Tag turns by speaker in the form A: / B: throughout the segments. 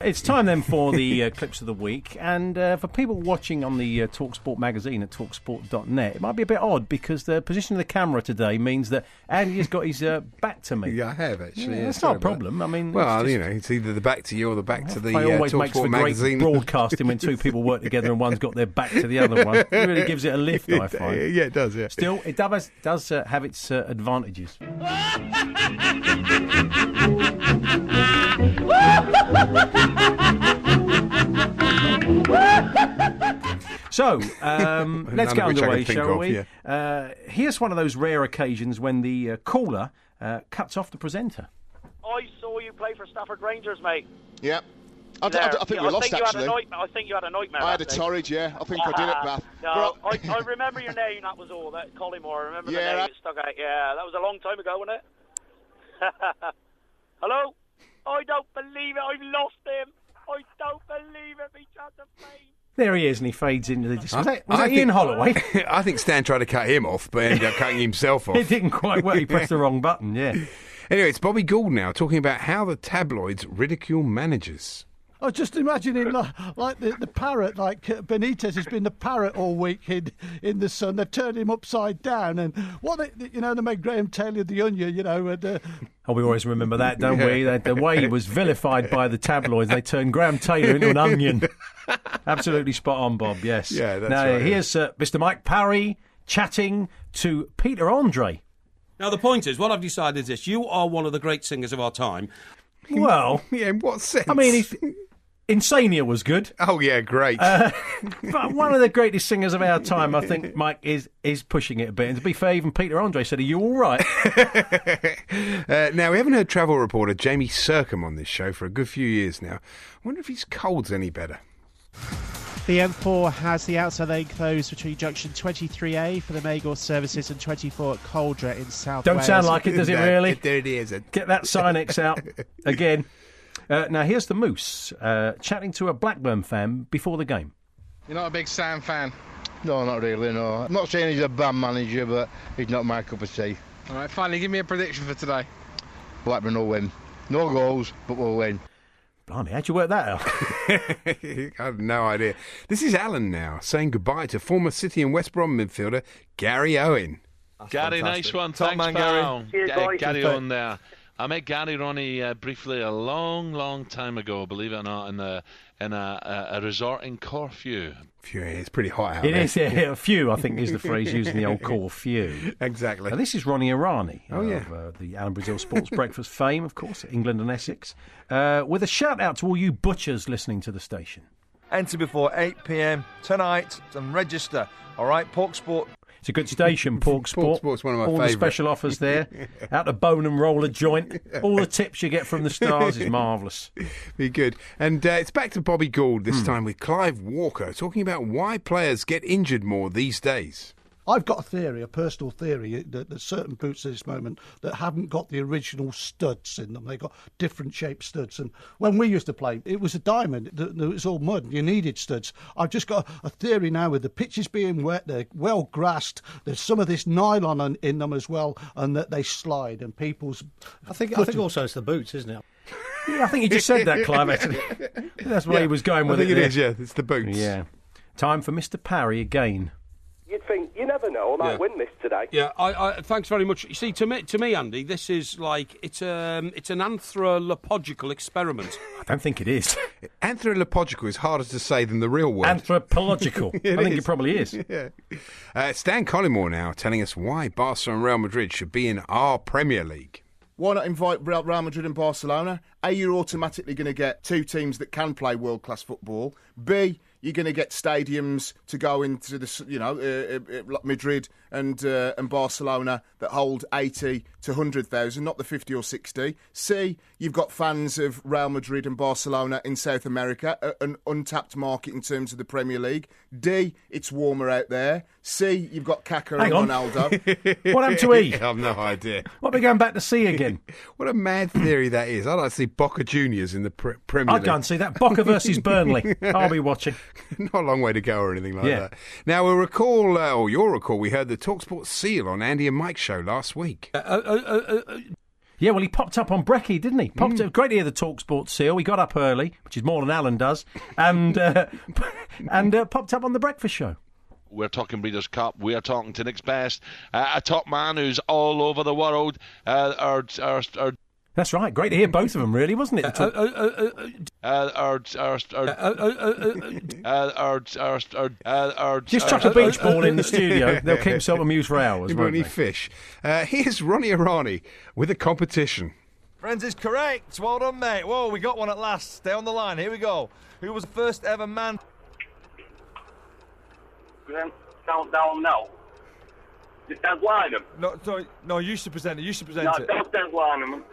A: It's time then for the clips of the week, and for people watching on the talkSPORT magazine at talksport.net, it might be a bit odd because the position of the camera today means that Andy has got his back to me.
B: Yeah, I have actually.
A: Yeah, that's not a problem. I mean,
B: well, it's either the back to you or the back to the
A: always makes for
B: talkSPORT
A: great
B: magazine.
A: broadcasting when two people work together and one's got their back to the other one. It really gives it a lift, I find.
B: Yeah, it does. Yeah.
A: Still, it does have its advantages. So, let's get underway, shall we? Yeah. Here's one of those rare occasions when the caller cuts off the presenter.
C: I saw you play for Stafford Rangers, mate.
D: Yeah. I think we lost, actually.
C: I think you had a nightmare.
D: I had a torrid, yeah. I think I did at Bath.
C: No, I remember your name, that was all. That Collymore, I remember the name that stuck out. Yeah, that was a long time ago, wasn't it? Hello? I don't believe it, I've lost him. I don't believe it, he tried to fade.
A: There he is, and he fades into the distance. Was that Ian Holloway?
B: I think Stan tried to cut him off, but ended up cutting himself off.
A: It didn't quite work. He pressed the wrong button, yeah.
B: Anyway, it's Bobby Gould now, talking about how the tabloids ridicule managers.
E: I just imagine him like the parrot, like Benitez has been the parrot all week in the Sun. They've turned him upside down, and they made Graham Taylor the Onion, And,
A: we always remember that, don't we? The way he was vilified by the tabloids, they turned Graham Taylor into an onion. Absolutely spot on, Bob. Yes.
B: Yeah, that's
A: now,
B: right.
A: Here's Mr. Mike Parry chatting to Peter Andre.
F: Now, the point is, what I've decided is this. You are one of the great singers of our time.
A: Well...
B: yeah, in what sense?
A: I mean, Insania was good.
B: Oh, yeah, great.
A: But one of the greatest singers of our time, I think, Mike, is pushing it a bit. And to be fair, even Peter Andre said, are you all right?
B: Now, we haven't heard travel reporter Jamie Sercombe on this show for a good few years now. I wonder if his cold's any better.
G: The M4 has the outside lane closed between junction 23A for the Magor services and 24 at Caldra in South
A: Don't
G: Wales.
A: sound like it, does it really?
B: There it is.
A: Get that Sinex out again. Now, here's the Moose chatting to a Blackburn fan before the game.
H: You're not a big Sam fan? No, not really, no. I'm not saying he's a bad manager, but he's not my cup of tea.
I: All right, finally, give me a prediction for today.
H: Blackburn will win. No goals, but we'll win.
A: Blimey, how'd you work that out?
B: I have no idea. This is Alan now, saying goodbye to former City and West Brom midfielder Gary Owen.
J: That's Gary, fantastic. Nice one.
K: Top
J: Thanks,
K: man,
J: pal.
K: Gary.
J: Gary on there. I met Gary Ronnie briefly a long time ago, believe it or not, in a resort in Corfu.
B: It's pretty hot out
A: there.
B: It
A: is, yeah. Few, I think, is the phrase used in the old Corfu.
B: Exactly.
A: Now, this is Ronnie Irani
B: of
A: the Alan Brazil Sports Breakfast fame, of course, England and Essex, with a shout-out to all you butchers listening to the station.
K: Enter before 8 p.m. tonight and register. All right, talkSPORT.
A: It's a good station, talkSPORT.
B: talkSPORT's one of my
A: all
B: favourite.
A: The special offers there. Out to bone and roll a joint. All the tips you get from the stars is marvellous.
B: Be good. And it's back to Bobby Gould this time with Clive Walker, talking about why players get injured more these days.
E: I've got a theory, a personal theory, that there's certain boots at this moment that haven't got the original studs in them. They've got different shaped studs. And when we used to play, it was a diamond. It was all mud. You needed studs. I've just got a theory now with the pitches being wet, they're well grassed. There's some of this nylon in them as well, and that they slide. And people's...
L: I think also it's the boots, isn't it?
A: Yeah, I think he just said that, Clive, actually. That's where he was going with it.
B: I think it is, yeah. It's the boots.
A: Yeah. Time for Mr. Parry again.
M: You'd think, you never know, I might win this today.
F: Yeah, I thanks very much. You see, to me, Andy, this is like, it's an anthropological experiment.
A: I don't think it is.
B: Anthropological is harder to say than the real word.
A: Anthropological. I think it probably is.
B: Yeah. Stan Collymore now telling us why Barca and Real Madrid should be in our Premier League.
D: Why not invite Real Madrid and Barcelona? A, you're automatically going to get two teams that can play world-class football. B, you're going to get stadiums to go into the, Madrid and Barcelona that hold 80 to 100,000, not the 50 or 60. C, you've got fans of Real Madrid and Barcelona in South America, an untapped market in terms of the Premier League. D, it's warmer out there. C, you've got Kaká and Ronaldo.
A: What happened to E?
B: I have no idea.
A: What are we going back to C again?
B: What a mad theory that is. I'd like to see Boca Juniors in the Premier League.
A: I'd go and see that. Boca versus Burnley. I'll be watching.
B: Not a long way to go or anything like that. Now, we'll recall, or you'll recall, we heard the talkSPORT seal on Andy and Mike's show last week.
A: Yeah, well, he popped up on Brekkie, didn't he? Popped up, great to hear the talkSPORT seal. He got up early, which is more than Alan does, and popped up on the breakfast show.
J: We're talking Breeders' Cup. We're talking to Nick's Best, a top man who's all over the world.
A: That's right. Great to hear both of them, really, wasn't it? Just chuck a beach ball in the studio. They'll keep themselves amused for hours, won't
B: Ronnie
A: they?
B: Fish. Here's Ronnie Arani with a competition.
K: Friends is correct. Well done, mate. Whoa, we got one at last. Stay on the line. Here we go. Who was the first ever man?
N: Countdown now. Just Des Lynham.
K: No, sorry. No, you should present it. You should present
N: No,
K: it.
N: don't Des Lynham.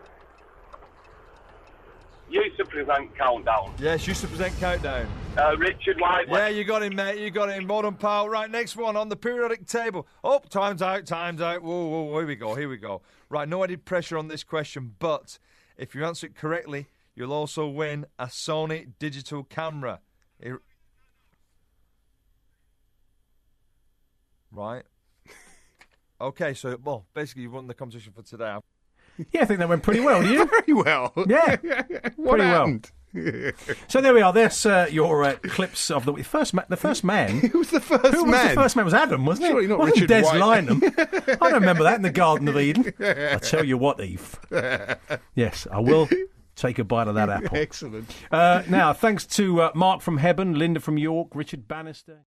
N: You should present Countdown.
K: Yes, you should present Countdown.
N: Richard Whiteley.
K: Yeah, you got him, mate. You got him. Well done, pal. Right, next one on the periodic table. Oh, time's out. Whoa, here we go. Right, no added pressure on this question, but if you answer it correctly, you'll also win a Sony digital camera. Right. Okay, so, well, basically you've won the competition for today.
A: Yeah, I think that went pretty well, do you?
B: Very well.
A: Yeah.
B: What
A: pretty
B: happened?
A: Well. So there we are. There's your clips of the first man.
B: Who was the first
A: Who
B: man?
A: was the first man? Was Adam, wasn't it?
B: Surely not
A: wasn't
B: Richard
A: Des
B: White.
A: Lynham. I don't remember that in the Garden of Eden. I tell you what, Eve. Yes, I will take a bite of that apple.
B: Excellent.
A: Now, thanks to Mark from Hebburn, Linda from York, Richard Bannister.